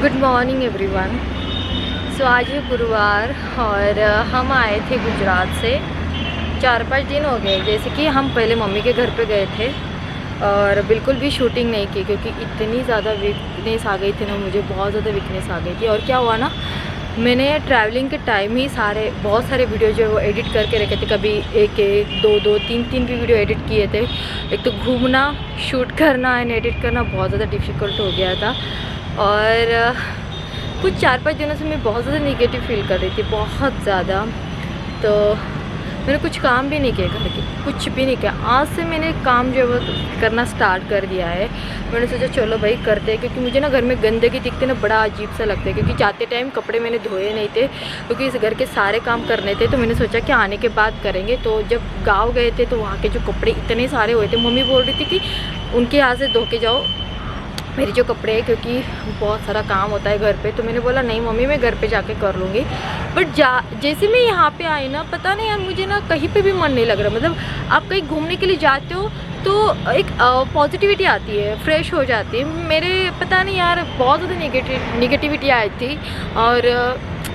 Good morning everyone. सो आज है गुरुवार और हम आए थे गुजरात से। 4-5 दिन हो गए। जैसे कि हम पहले मम्मी के घर पे गए थे और बिल्कुल भी शूटिंग नहीं की क्योंकि इतनी ज़्यादा वीकनेस आ गई थी ना, मुझे बहुत ज़्यादा वीकनेस आ गई थी। और क्या हुआ ना, मैंने ट्रैवलिंग के टाइम ही बहुत सारे वीडियो जो है वो एडिट करके रखे थे। कभी एक एक दो दो तीन तीन भी वीडियो एडिट किए थे। एक तो घूमना, शूट करना एंड एडिट करना बहुत ज़्यादा डिफ़िकल्ट हो गया था। और कुछ 4-5 दिनों से मैं बहुत ज़्यादा नेगेटिव फील कर रही थी, बहुत ज़्यादा। तो मैंने कुछ काम भी नहीं किया, घर के कुछ भी नहीं किया। आज से मैंने काम जो है वो करना स्टार्ट कर दिया है। मैंने सोचा चलो भाई करते हैं, क्योंकि मुझे ना घर में गंदगी दिखते ना बड़ा अजीब सा लगता है। क्योंकि जाते टाइम कपड़े मैंने धोए नहीं थे क्योंकि इस घर के सारे काम करने थे। तो मैंने सोचा कि आने के बाद करेंगे। तो जब गाँव गए थे तो वहाँ के जो कपड़े इतने सारे हुए थे, मम्मी बोल रही थी कि उनके यहाँ से धो के जाओ मेरे जो कपड़े हैं, क्योंकि बहुत सारा काम होता है घर पे। तो मैंने बोला नहीं मम्मी, मैं घर पे जाके कर लूँगी। बट जैसे मैं यहाँ पे आई ना, पता नहीं यार, मुझे ना कहीं पे भी मन नहीं लग रहा। मतलब आप कहीं घूमने के लिए जाते हो तो एक पॉजिटिविटी आती है, फ्रेश हो जाती है। मेरे पता नहीं यार, बहुत ज़्यादा निगेटिविटी आई थी। और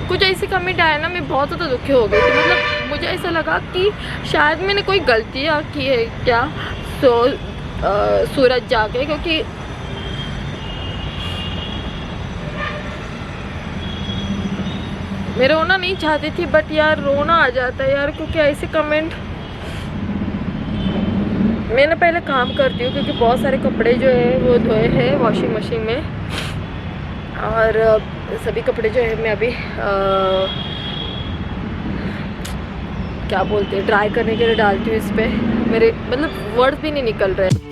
कुछ ऐसे कमेंट आया ना, मैं बहुत ज़्यादा दुखी हो गई थी। मतलब मुझे ऐसा लगा कि शायद मैंने कोई गलतियाँ की है क्या सूरत जाके, क्योंकि मैं रोना नहीं चाहती थी बट यार रोना आ जाता है यार, क्योंकि ऐसे कमेंट। मैंने पहले काम करती हूँ क्योंकि बहुत सारे कपड़े जो है वो धोए हैं वॉशिंग मशीन में। और सभी कपड़े जो है मैं अभी क्या बोलते हैं, ड्राई करने के लिए डालती हूँ इस पर। मेरे मतलब वर्ड्स भी नहीं निकल रहे।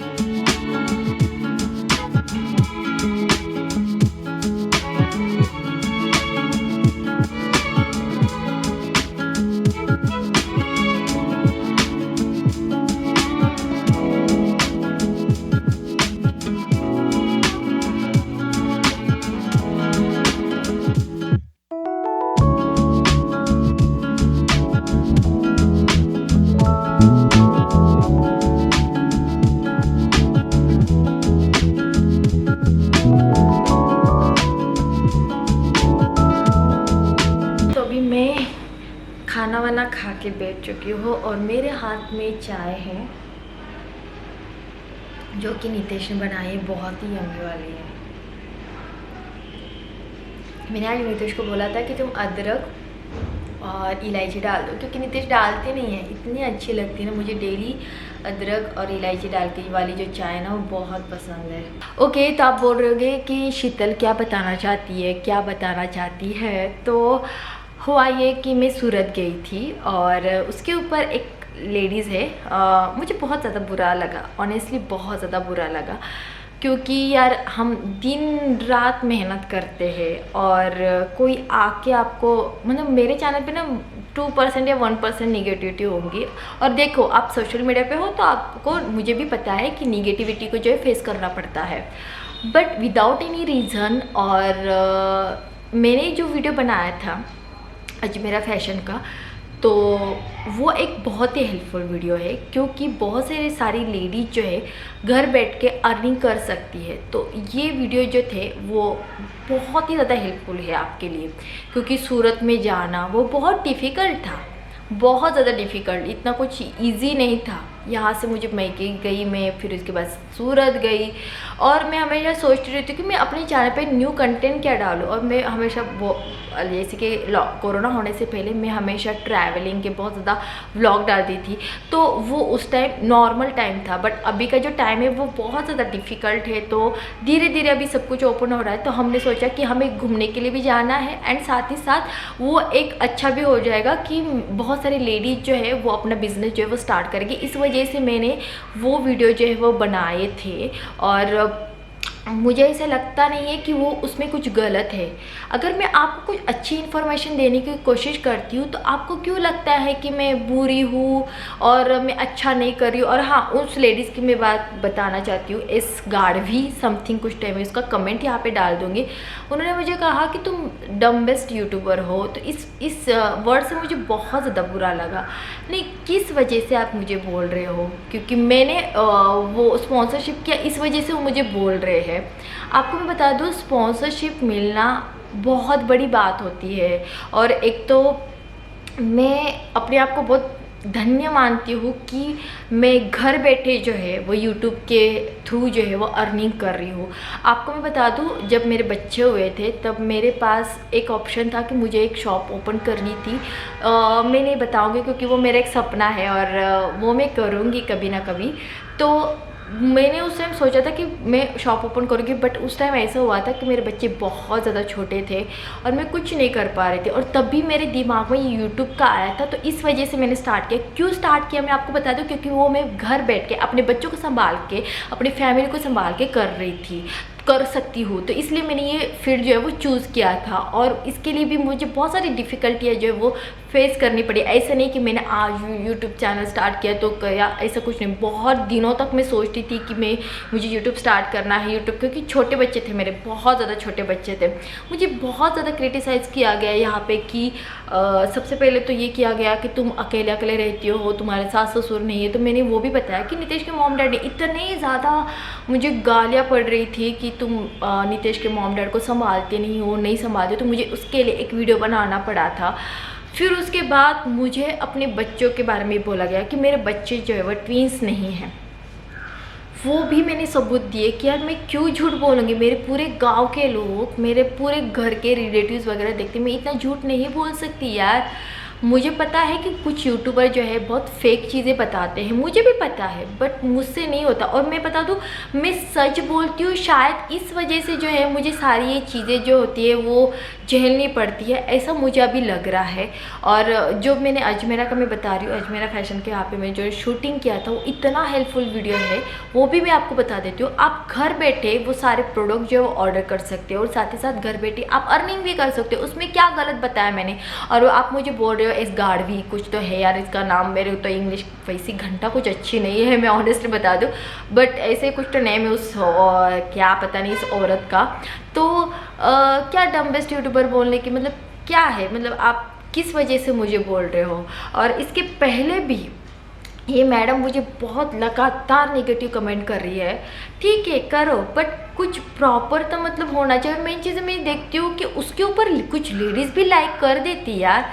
खाना वाना खा के बैठ चुकी हूँ और मेरे हाथ में चाय है जो कि नितेश ने बनाई है, बहुत ही यम्मी वाली है। मैंने आज नितेश को बोला था कि तुम अदरक और इलायची डाल दो, क्योंकि नितेश डालते नहीं है। इतनी अच्छी लगती है ना मुझे, डेली अदरक और इलायची डाल के वाली जो चाय है ना वो बहुत पसंद है। ओके, तो आप बोल रहे होगे कि शीतल क्या बताना चाहती है, क्या बताना चाहती है। तो हुआ ये कि मैं सूरत गई थी और उसके ऊपर एक लेडीज़ है। मुझे बहुत ज़्यादा बुरा लगा, ऑनेस्टली बहुत ज़्यादा बुरा लगा। क्योंकि यार हम दिन रात मेहनत करते हैं और कोई आके आपको, मतलब मेरे चैनल पे ना 2% या 1% निगेटिविटी होंगी। और देखो आप सोशल मीडिया पे हो तो आपको, मुझे भी पता है कि निगेटिविटी को जो है फेस करना पड़ता है, बट विदाउट एनी रीज़न। और मैंने जो वीडियो बनाया था अजमेरा फैशन का, तो वो एक बहुत ही हेल्पफुल वीडियो है, क्योंकि बहुत सारी लेडीज जो है घर बैठ के अर्निंग कर सकती है। तो ये वीडियो जो थे वो बहुत ही ज़्यादा हेल्पफुल है आपके लिए, क्योंकि सूरत में जाना वो बहुत डिफ़िकल्ट था, बहुत ज़्यादा डिफ़िकल्ट, इतना कुछ इजी नहीं था। यहाँ से मुझे मैके गई मैं, फिर उसके बाद सूरत गई। और मैं हमेशा सोचती रहती हूँ कि मैं अपने चैनल पे न्यू कंटेंट क्या डालूँ। और मैं हमेशा वो, जैसे कि कोरोना होने से पहले मैं हमेशा ट्रैवलिंग के बहुत ज़्यादा व्लॉग डालती थी। तो वो उस टाइम नॉर्मल टाइम था, बट अभी का जो टाइम है वो बहुत ज़्यादा डिफ़िकल्ट है। तो धीरे धीरे अभी सब कुछ ओपन हो रहा है, तो हमने सोचा कि हमें घूमने के लिए भी जाना है एंड साथ ही साथ वो एक अच्छा भी हो जाएगा कि बहुत सारी लेडीज जो है वो अपना बिजनेस जो है वो स्टार्ट करेगी। इस वजह से मैंने वो वीडियो जो है वो बनाए थे। और मुझे ऐसा लगता नहीं है कि वो उसमें कुछ गलत है। अगर मैं आपको कुछ अच्छी इन्फॉर्मेशन देने की कोशिश करती हूँ तो आपको क्यों लगता है कि मैं बुरी हूँ और मैं अच्छा नहीं कर रही हूँ। और हाँ, उस लेडीज़ की मैं बात बताना चाहती हूँ, इस गाढ़वी समथिंग कुछ टाइम में, उसका कमेंट यहाँ पे डाल दूँगी। उन्होंने मुझे कहा कि तुम डम्बेस्ट यूट्यूबर हो। तो इस वर्ड से मुझे बहुत ज़्यादा बुरा लगा। नहीं, किस वजह से आप मुझे बोल रहे हो? क्योंकि मैंने वो स्पॉन्सरशिप किया, इस वजह से वो मुझे बोल रहे हैं। है। आपको मैं बता दूँ, स्पॉन्सरशिप मिलना बहुत बड़ी बात होती है, और एक तो मैं अपने आप को बहुत धन्य मानती हूँ कि मैं घर बैठे जो है वो यूट्यूब के थ्रू जो है वो अर्निंग कर रही हूँ। आपको मैं बता दूँ, जब मेरे बच्चे हुए थे तब मेरे पास एक ऑप्शन था कि मुझे एक शॉप ओपन करनी थी। मैं नहीं बताऊँगी क्योंकि वो मेरा एक सपना है और वो मैं करूँगी कभी ना कभी। तो मैंने उस टाइम सोचा था कि मैं शॉप ओपन करूँगी, बट उस टाइम ऐसा हुआ था कि मेरे बच्चे बहुत ज़्यादा छोटे थे और मैं कुछ नहीं कर पा रही थी, और तब भी मेरे दिमाग में ये यूट्यूब का आया था। तो इस वजह से मैंने स्टार्ट किया। क्यों स्टार्ट किया मैं आपको बता दूं, क्योंकि वो मैं घर बैठ के अपने बच्चों को संभाल के, अपनी फैमिली को संभाल के कर सकती हूँ। तो इसलिए मैंने ये फील्ड जो है वो चूज़ किया था, और इसके लिए भी मुझे बहुत सारी डिफ़िकल्टियाँ जो है वो फेस करनी पड़ी। ऐसा नहीं कि मैंने आज यूट्यूब चैनल स्टार्ट किया तो या ऐसा कुछ नहीं। बहुत दिनों तक मैं सोचती थी कि मुझे यूट्यूब स्टार्ट करना है, यूट्यूब, क्योंकि छोटे बच्चे थे मेरे, बहुत ज़्यादा छोटे बच्चे थे। मुझे बहुत ज़्यादा क्रिटिसाइज़ किया गया यहाँ पे कि सबसे पहले तो ये किया गया कि तुम अकेले अकेले रहती हो, तुम्हारे सास ससुर नहीं है। तो मैंने वो भी बताया कि नितेश के मॉम डैड ने इतने ज़्यादा मुझे गालियाँ पड़ रही थी कि तुम नितेश के मॉम डैड को संभालते नहीं संभालते। तो मुझे उसके लिए एक वीडियो बनाना पड़ा था। फिर उसके बाद मुझे अपने बच्चों के बारे में बोला गया कि मेरे बच्चे जो है वो ट्विंस नहीं हैं। वो भी मैंने सबूत दिए कि यार मैं क्यों झूठ बोलूँगी। मेरे पूरे गांव के लोग, मेरे पूरे घर के रिलेटिव्स वगैरह देखते, मैं इतना झूठ नहीं बोल सकती यार। मुझे पता है कि कुछ यूट्यूबर जो है बहुत फेक चीज़ें बताते हैं, मुझे भी पता है, बट मुझसे नहीं होता। और मैं बता दूँ, मैं सच बोलती हूँ, शायद इस वजह से जो है मुझे सारी ये चीज़ें जो होती है वो झेलनी पड़ती है, ऐसा मुझे अभी लग रहा है। और जो मैंने अजमेरा का मैं बता रही हूँ, अजमेरा फैशन के यहाँ पे मैं जो शूटिंग किया था, वो इतना हेल्पफुल वीडियो है, वो भी मैं आपको बता देती हूँ। आप घर बैठे वो सारे प्रोडक्ट जो है वो ऑर्डर कर सकते हो, और साथ ही साथ घर बैठे आप अर्निंग भी कर सकते हो। उसमें क्या गलत बताया मैंने? और आप मुझे बोल रहे हो इस गाड़वी कुछ तो है यार, इसका नाम, मेरे तो इंग्लिश वैसी घंटा कुछ अच्छी नहीं है, मैं ऑनेस्टली बता दूँ, बट ऐसे कुछ तो नेम है उस क्या पता नहीं इस औरत का। तो क्या डम्बेस्ट यूट्यूबर बोलने की मतलब क्या है? मतलब आप किस वजह से मुझे बोल रहे हो? और इसके पहले भी ये मैडम मुझे बहुत लगातार नेगेटिव कमेंट कर रही है। ठीक है करो, बट कुछ प्रॉपर तो मतलब होना चाहिए। और मेन चीज़ मैं देखती हूँ कि उसके ऊपर कुछ लेडीज़ भी लाइक कर देती यार,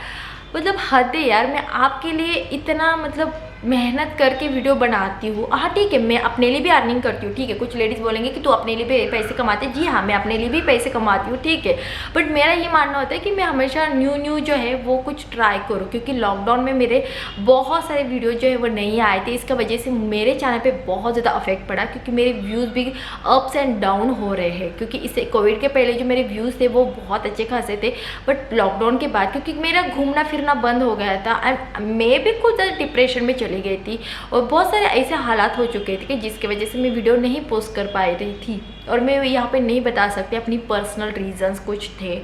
मतलब हद है यार। मैं आपके लिए इतना मतलब मेहनत करके वीडियो बनाती हूँ। हाँ ठीक है, मैं अपने लिए भी अर्निंग करती हूँ, ठीक है। कुछ लेडीज़ बोलेंगे कि तू अपने लिए भी पैसे कमाते, जी हाँ, मैं अपने लिए भी पैसे कमाती हूँ, ठीक है। बट मेरा ये मानना होता है कि मैं हमेशा न्यू जो है वो कुछ ट्राई करूँ, क्योंकि लॉकडाउन में मेरे बहुत सारे वीडियो जो है वो नहीं आए थे। इसका वजह से मेरे चैनल पर बहुत ज़्यादा अफेक्ट पड़ा, क्योंकि मेरे व्यूज़ भी अप्स एंड डाउन हो रहे हैं। क्योंकि इससे कोविड के पहले जो मेरे व्यूज़ थे वो बहुत अच्छे खासे थे, बट लॉकडाउन के बाद क्योंकि मेरा घूमना फिरना बंद हो गया था एंड मैं भी खुद डिप्रेशन में चली गई थी, और बहुत सारे ऐसे हालात हो चुके थे कि जिसकी वजह से मैं वीडियो नहीं पोस्ट कर पा रही थी। और मैं यहाँ पे नहीं बता सकती, अपनी पर्सनल रीजंस कुछ थे।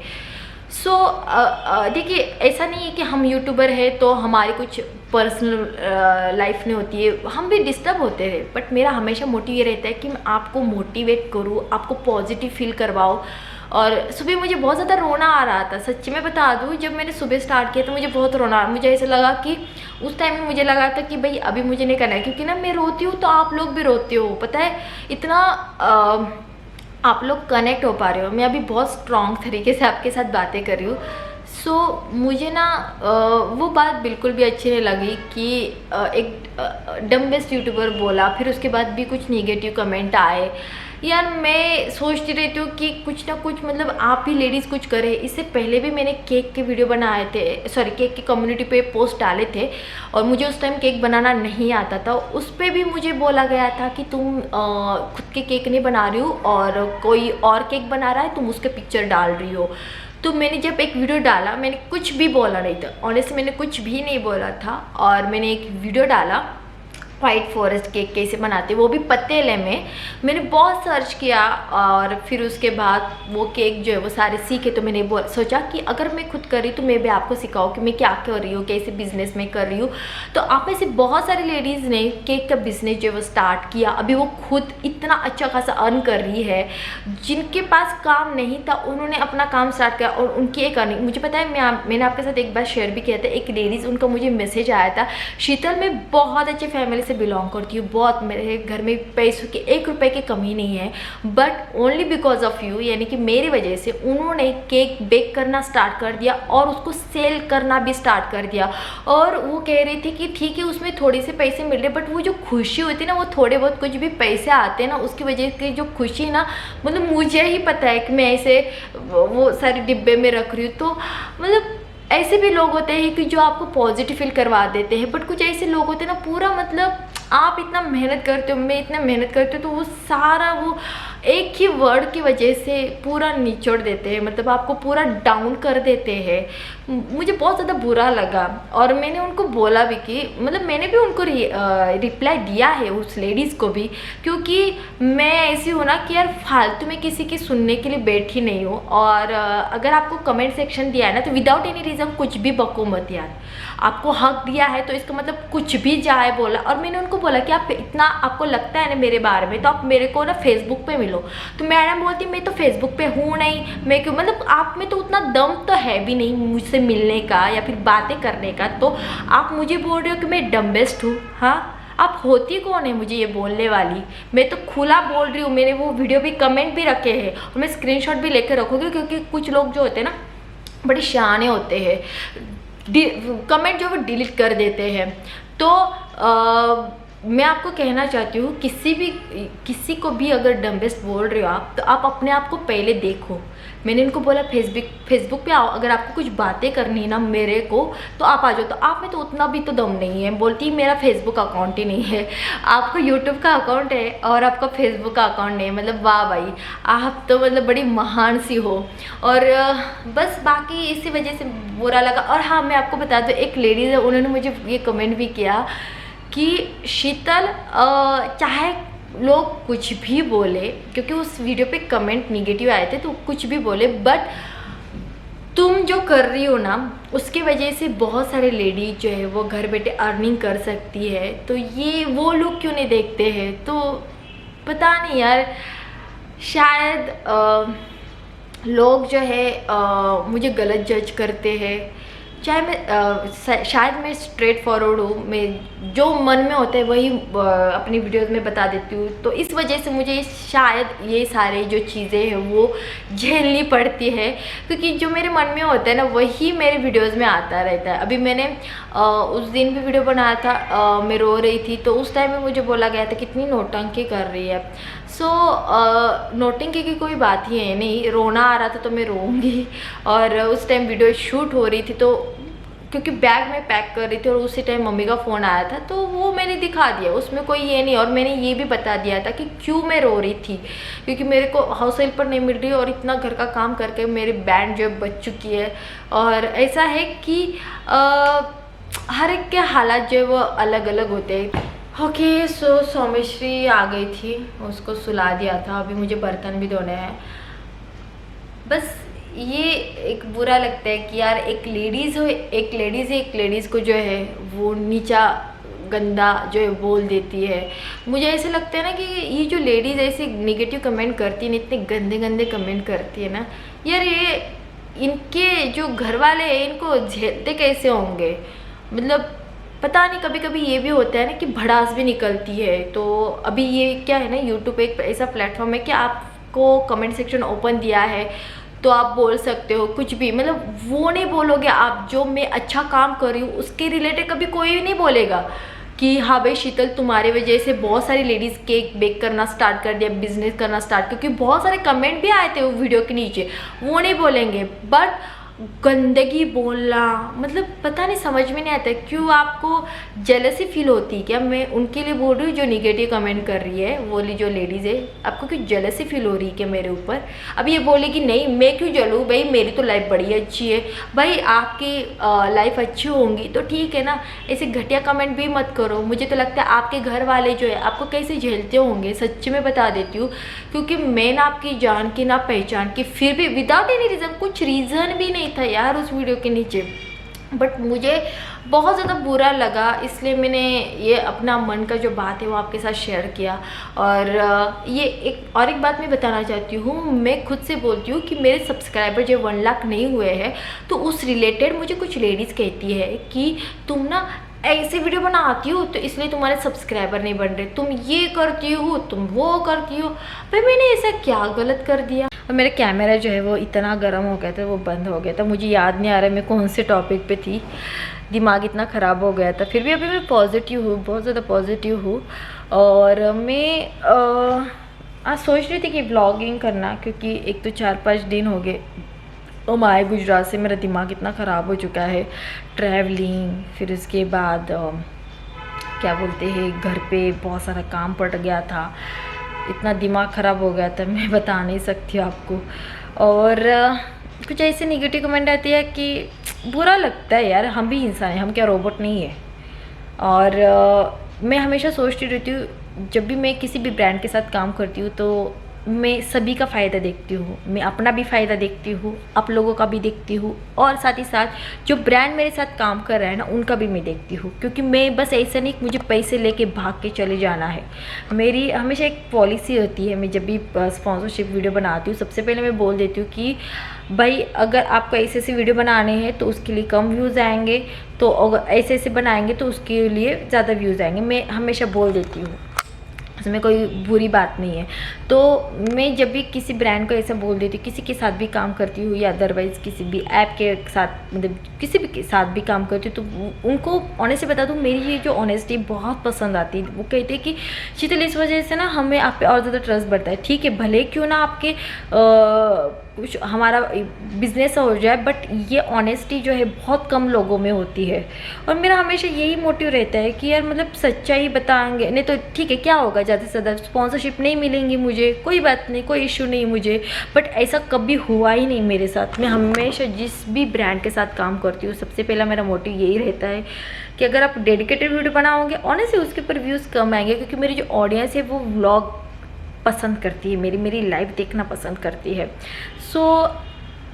सो देखिए, ऐसा नहीं है कि हम यूट्यूबर है तो हमारी कुछ पर्सनल लाइफ नहीं होती है, हम भी डिस्टर्ब होते हैं। बट मेरा हमेशा मोटिव ये रहता है कि मैं आपको मोटिवेट करूँ, आपको पॉजिटिव फील करवाऊँ। और सुबह मुझे बहुत ज़्यादा रोना आ रहा था, सच्ची में बता दूँ। जब मैंने सुबह स्टार्ट किया तो मुझे बहुत रोना आ, मुझे ऐसा लगा कि उस टाइम में मुझे लगा था कि भाई अभी मुझे नहीं करना है, क्योंकि ना मैं रोती हूँ तो आप लोग भी रोते हो, पता है, इतना आप लोग कनेक्ट हो पा रहे हो। मैं अभी बहुत स्ट्रॉन्ग तरीके से आपके साथ बातें कर रही हूँ। सो मुझे ना वो बात बिल्कुल भी अच्छी नहीं लगी कि एक डम्बेस्ट यूट्यूबर बोला, फिर उसके बाद भी कुछ नेगेटिव कमेंट आए। यार मैं सोचती रहती हूँ कि कुछ ना कुछ मतलब आप भी लेडीज़ कुछ करें। इससे पहले भी मैंने केक के वीडियो बनाए थे, सॉरी केक की कम्युनिटी पे पोस्ट डाले थे, और मुझे उस टाइम केक बनाना नहीं आता था। उस पर भी मुझे बोला गया था कि तुम खुद के केक नहीं बना रही हो और कोई और केक बना रहा है, तुम उसके पिक्चर डाल रही हो। तो मैंने जब एक वीडियो डाला, मैंने कुछ भी बोला नहीं था, ऑनेस्टली मैंने कुछ भी नहीं बोला था, और मैंने एक वीडियो डाला वाइट फॉरेस्ट केक कैसे बनाते, वो भी पतीले में। मैंने बहुत सर्च किया, और फिर उसके बाद वो केक जो है वो सारे सीखे। तो मैंने सोचा कि अगर मैं खुद कर रही तो मैं भी आपको सिखाऊँ कि मैं क्या कर रही हूँ, कैसे बिजनेस में कर रही हूँ। तो आप में से बहुत सारी लेडीज़ ने केक का बिजनेस जो है वो स्टार्ट किया। अभी वो खुद इतना अच्छा खासा अर्न कर रही है। जिनके पास काम नहीं था उन्होंने अपना काम स्टार्ट किया, और उनकी एक अर्निंग, मुझे पता है, मैंने आपके साथ एक बार शेयर भी किया था। एक लेडीज़, उनका मुझे मैसेज आया था, शीतल मैं बहुत अच्छे फैमिली से बिलोंग करती हूँ, बहुत मेरे घर में पैसों की 1 रुपए की कमी नहीं है, but only because of you, यानी कि मेरी वजह से उन्होंने केक बेक करना स्टार्ट कर दिया और उसको सेल करना भी स्टार्ट कर दिया। और वो कह रही थी कि ठीक है उसमें थोड़े से पैसे मिल रहे, बट वो जो खुशी होती है ना, वो थोड़े बहुत कुछ भी पैसे आते हैं ना, उसकी वजह की जो खुशी ना, मतलब मुझे ही पता है कि मैं ऐसे वो सारे डिब्बे में रख रही हूँ। तो मतलब ऐसे भी लोग होते हैं कि जो आपको पॉजिटिव फील करवा देते हैं, बट कुछ ऐसे लोग होते हैं ना, पूरा मतलब आप इतना मेहनत करते हो, मैं इतना मेहनत करती हूँ, तो वो सारा वो एक ही वर्ड की वजह से पूरा निचोड़ देते हैं, मतलब आपको पूरा डाउन कर देते हैं। मुझे बहुत ज़्यादा बुरा लगा और मैंने उनको बोला भी कि मतलब मैंने भी उनको रिप्लाई दिया है उस लेडीज़ को भी, क्योंकि मैं ऐसी हूँ ना कि यार फालतू में किसी की सुनने के लिए बैठी नहीं हूँ। और अगर आपको कमेंट सेक्शन दिया है ना, तो विदाउट एनी रीज़न कुछ भी बको मत यार। आपको हक दिया है तो इसका मतलब कुछ भी जाए बोला। और मैंने उनको बोला कि आप इतना आपको लगता है ना मेरे बारे में, तो आप मेरे को ना फेसबुक पे मिलो। तो मैडम बोलती मैं तो फेसबुक पे हूँ नहीं, मैं क्यों, मतलब आप में तो उतना दम तो है भी नहीं मुझसे मिलने का या फिर बातें करने का, तो आप मुझे बोल रहे हो कि मैं डम्बेस्ट हूँ। हाँ, आप होती कौन है मुझे ये बोलने वाली? मैं तो खुला बोल रही हूँ, मैंने वो वीडियो भी कमेंट भी रखे हैं और मैं स्क्रीनशॉट भी लेकर रखूँगी, क्योंकि कुछ लोग जो होते हैं ना बड़े शाने होते हैं, कमेंट जो वो डिलीट कर देते हैं। तो मैं आपको कहना चाहती हूँ, किसी को भी अगर डम्बेस्ट बोल रहे हो आप, तो आप अपने आप को पहले देखो। मैंने इनको बोला फेसबुक पे आओ, अगर आपको कुछ बातें करनी है ना मेरे को, तो आप आ जाओ। तो आप में तो उतना भी तो दम नहीं है। बोलती मेरा फेसबुक अकाउंट ही नहीं है, आपको यूट्यूब का अकाउंट है और आपका फेसबुक का अकाउंट नहीं है, मतलब वाह भाई, आप तो मतलब बड़ी महान सी हो। और बस बाकी इसी वजह से बुरा लगा। और हाँ, मैं आपको बता दूँ, एक लेडीज़ है, उन्होंने मुझे ये कमेंट भी किया कि शीतल चाहे लोग कुछ भी बोले, क्योंकि उस वीडियो पे कमेंट निगेटिव आए थे, तो कुछ भी बोले, बट तुम जो कर रही हो ना, उसके वजह से बहुत सारे लेडीज जो है वो घर बैठे अर्निंग कर सकती है। तो ये वो लोग क्यों नहीं देखते हैं? तो पता नहीं यार, शायद लोग जो है मुझे गलत जज करते हैं। चाहे मैं शायद मैं स्ट्रेट फॉरवर्ड हूँ, मैं जो मन में होता है वही अपनी वीडियोस में बता देती हूँ, तो इस वजह से मुझे शायद ये सारे जो चीज़ें हैं वो झेलनी पड़ती है, क्योंकि जो मेरे मन में होता है ना वही मेरे वीडियोस में आता रहता है। अभी मैंने उस दिन भी वीडियो बनाया था, मैं रो रही थी, तो उस टाइम में मुझे बोला गया था कितनी नौटंकी कर रही है। सो नौटंकी की कोई बात ही है नहीं, रोना आ रहा था तो मैं रोऊंगी। और उस टाइम वीडियो शूट हो रही थी, तो क्योंकि बैग में पैक कर रही थी और उसी टाइम मम्मी का फ़ोन आया था, तो वो मैंने दिखा दिया, उसमें कोई ये नहीं। और मैंने ये भी बता दिया था कि क्यों मैं रो रही थी, क्योंकि मेरे को हाउस हेल्पर नहीं मिल रही और इतना घर का काम करके मेरी बैंड जो बच चुकी है। और ऐसा है कि हर एक के हालात जो है वो अलग अलग होते हैं। ओके, सो सौमिश्री आ गई थी, उसको सुला दिया था, अभी मुझे बर्तन भी धोने हैं। बस ये एक बुरा लगता है कि यार एक लेडीज़ को जो है वो नीचा गंदा जो है बोल देती है। मुझे ऐसे लगता है ना कि ये जो लेडीज़ ऐसे नेगेटिव कमेंट करती है ना, इतने गंदे गंदे कमेंट करती है ना यार, ये इनके जो घर वाले हैं इनको झेलते कैसे होंगे? मतलब पता नहीं, कभी कभी ये भी होता है ना कि भड़ास भी निकलती है। तो अभी ये क्या है ना, यूट्यूब एक ऐसा प्लेटफॉर्म है कि आपको कमेंट सेक्शन ओपन दिया है, तो आप बोल सकते हो कुछ भी, मतलब वो नहीं बोलोगे आप जो मैं अच्छा काम कर रही हूँ उसके रिलेटेड कभी कोई नहीं बोलेगा कि हाँ भाई शीतल तुम्हारी वजह से बहुत सारी लेडीज़ केक बेक करना स्टार्ट कर दिया, बिजनेस करना स्टार्ट, क्योंकि बहुत सारे कमेंट भी आए थे वो वीडियो के नीचे, वो नहीं बोलेंगे। बट गंदगी बोलना, मतलब पता नहीं, समझ में नहीं आता क्यों आपको जेलसी फील होती है क्या? मैं उनके लिए बोल रही हूँ जो निगेटिव कमेंट कर रही है, वो जो लेडीज़ है, आपको क्यों जेलसी फील हो रही है क्या मेरे ऊपर? अब ये बोले कि नहीं मैं क्यों जलूँ, भाई मेरी तो लाइफ बड़ी अच्छी है। भाई आपकी लाइफ अच्छी होंगी तो ठीक है ना, ऐसे घटिया कमेंट भी मत करो। मुझे तो लगता है आपके घर वाले जो है आपको कैसे झेलते होंगे, सच्ची में बता देती हूँ, क्योंकि मैं ना आपकी जान की ना पहचान की, फिर भी विदाउट एनी रीज़न, कुछ रीज़न भी नहीं था यार उस वीडियो के नीचे, बट मुझे बहुत ज़्यादा बुरा लगा, इसलिए मैंने ये अपना मन का जो बात है वो आपके साथ शेयर किया। और ये एक बात मैं बताना चाहती हूँ, मैं खुद से बोलती हूँ कि मेरे सब्सक्राइबर जो 1 लाख नहीं हुए हैं, तो उस रिलेटेड मुझे कुछ लेडीज़ कहती है कि तुम ना ऐसे वीडियो बनाती हो तो इसलिए तुम्हारे सब्सक्राइबर नहीं बन रहे, तुम ये करती हो, तुम वो करती हो। भाई मैंने ऐसा क्या गलत कर दिया? और मेरा कैमरा जो है वो इतना गर्म हो गया था, वो बंद हो गया था, मुझे याद नहीं आ रहा मैं कौन से टॉपिक पे थी, दिमाग इतना ख़राब हो गया था। फिर भी अभी मैं पॉजिटिव हूँ, बहुत ज़्यादा पॉजिटिव हूँ। और मैं आज सोच रही थी कि ब्लॉगिंग करना, क्योंकि एक तो 4-5 दिन हो गए हम आए गुजरात से, मेरा दिमाग इतना ख़राब हो चुका है, ट्रैवलिंग, फिर उसके बाद क्या बोलते हैं, घर पे बहुत सारा काम पड़ गया था, इतना दिमाग ख़राब हो गया था मैं बता नहीं सकती आपको। और कुछ ऐसे नेगेटिव कमेंट आती है कि बुरा लगता है यार, हम भी इंसान हैं, हम क्या रोबोट नहीं है। और मैं हमेशा सोचती रहती हूँ, जब भी मैं किसी भी ब्रांड के साथ काम करती हूँ तो मैं सभी का फ़ायदा देखती हूँ, मैं अपना भी फ़ायदा देखती हूँ, आप लोगों का भी देखती हूँ, और साथ ही साथ जो ब्रांड मेरे साथ काम कर रहा है ना उनका भी मैं देखती हूँ। क्योंकि मैं बस ऐसा नहीं कि मुझे पैसे लेके भाग के चले जाना है, मेरी हमेशा एक पॉलिसी होती है। मैं जब भी स्पॉन्सरशिप वीडियो बनाती हूँ सबसे पहले मैं बोल देती हूँ कि भाई अगर आपको ऐसे ऐसे वीडियो बनाने हैं तो उसके लिए कम व्यूज़ आएंगे, तो अगर ऐसे ऐसे बनाएंगे तो उसके लिए ज़्यादा व्यूज़ आएंगे, मैं हमेशा बोल देती हूँ, इसमें कोई बुरी बात नहीं है। तो मैं जब भी किसी ब्रांड को ऐसा बोल देती हूँ, किसी के साथ भी काम करती हूँ या अदरवाइज़ किसी भी ऐप के साथ, मतलब किसी भी के साथ भी काम करती हूँ, तो उनको ऑनेस्टली बता दूँ, मेरी ये जो ऑनेस्टी बहुत पसंद आती है। वो कहते हैं कि शीतल इस वजह से ना हमें आप पे और ज़्यादा ट्रस्ट बढ़ता है। ठीक है, भले क्यों ना आपके कुछ हमारा बिजनेस हो जाए, बट ये ऑनेस्टी जो है बहुत कम लोगों में होती है। और मेरा हमेशा यही मोटिव रहता है कि यार मतलब सच्चाई बताएंगे, नहीं तो ठीक है क्या होगा, ज़्यादा से ज़्यादा स्पॉन्सरशिप नहीं मिलेंगी मुझे, कोई बात नहीं, कोई इशू नहीं मुझे। बट ऐसा कभी हुआ ही नहीं मेरे साथ। मैं हमेशा जिस भी ब्रांड के साथ काम करती हूँ सबसे पहला मेरा मोटिव यही रहता है कि अगर आप डेडिकेटेड वीडियो बनाओगे ऑनेस्टली उसके ऊपर व्यूज़ कम आएंगे, क्योंकि मेरी जो ऑडियंस है वो व्लॉग पसंद करती है, मेरी लाइव देखना पसंद करती है। सो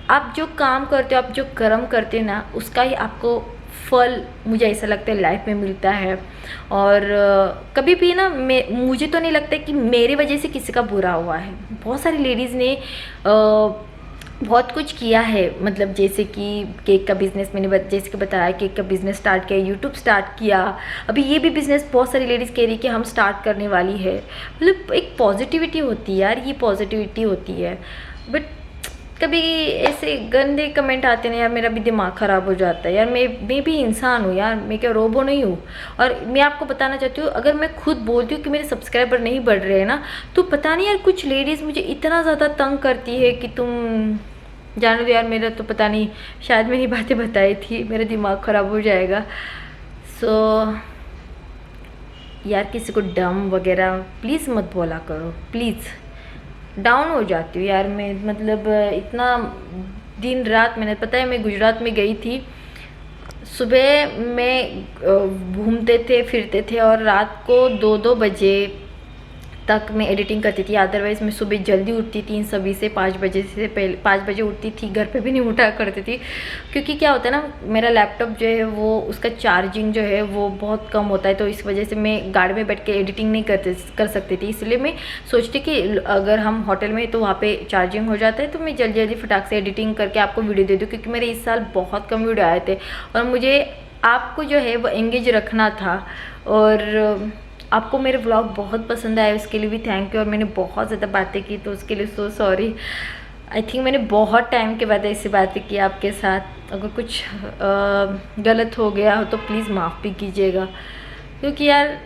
आप जो काम करते हो, आप जो कर्म करते हो ना, उसका ही आपको फल मुझे ऐसा लगता है लाइफ में मिलता है। और कभी भी ना मुझे तो नहीं लगता कि मेरे वजह से किसी का बुरा हुआ है। बहुत सारी लेडीज़ ने बहुत कुछ किया है, मतलब जैसे कि केक का बिज़नेस मैंने जैसे कि बताया, केक का बिज़नेस स्टार्ट किया, यूट्यूब स्टार्ट किया, अभी ये भी बिज़नेस बहुत सारी लेडीज़ कह रही कि हम स्टार्ट करने वाली है। मतलब एक पॉजिटिविटी होती है यार, ये पॉजिटिविटी होती है। बट कभी ऐसे गंदे कमेंट आते हैं यार, मेरा भी दिमाग ख़राब हो जाता है यार। मैं भी इंसान हूँ यार, मैं क्या रोबो नहीं हूँ। और मैं आपको बताना चाहती हूँ, अगर मैं खुद बोलती हूँ कि मेरे सब्सक्राइबर नहीं बढ़ रहे हैं ना, तो पता नहीं यार कुछ लेडीज़ मुझे इतना ज़्यादा तंग करती है कि तुम जानो दो यार, मेरा तो पता नहीं, शायद मैंने बातें बताई थी, मेरा दिमाग ख़राब हो जाएगा। सो यार किसी को डम वगैरह प्लीज़ मत बोला करो, प्लीज़। डाउन हो जाती हूँ यार मैं, मतलब इतना दिन रात मैंने, पता है मैं गुजरात में गई थी, सुबह में घूमते थे फिरते थे और रात को 2-2 बजे तक मैं एडिटिंग करती थी। अदरवाइज़ मैं सुबह जल्दी उठती थी, इन सभी से 5 बजे से पहले, 5 बजे उठती थी, घर पे भी नहीं उठा करती थी। क्योंकि क्या होता है ना, मेरा लैपटॉप जो है वो उसका चार्जिंग जो है वो बहुत कम होता है, तो इस वजह से मैं गाड़ी में बैठ के एडिटिंग नहीं कर सकती थी। इसलिए मैं सोचती कि अगर हम होटल में तो वहाँ पर चार्जिंग हो जाता है, तो मैं जल्दी जल्दी फटाक से एडिटिंग करके आपको वीडियो दे दूँ। क्योंकि मेरे इस साल बहुत कम वीडियो आए थे और मुझे आपको जो है वो एंगेज रखना था। और आपको मेरे व्लॉग बहुत पसंद आए, उसके लिए भी थैंक यू। और मैंने बहुत ज़्यादा बातें की तो उसके लिए सो सॉरी। आई थिंक मैंने बहुत टाइम के बाद ऐसी बातें की आपके साथ। अगर कुछ गलत हो गया हो तो प्लीज़ माफ़ भी कीजिएगा, क्योंकि यार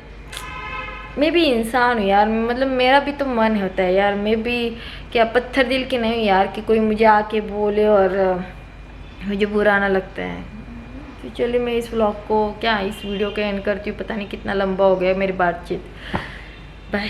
मैं भी इंसान हूँ यार, मतलब मेरा भी तो मन होता है यार। मैं भी क्या पत्थर दिल की नहीं हूँ यार कि कोई मुझे आके बोले और मुझे बुरा ना लगता है। तो चलिए मैं इस व्लॉग को इस वीडियो को एंड करती हूँ। पता नहीं कितना लंबा हो गया मेरी बातचीत। बाय।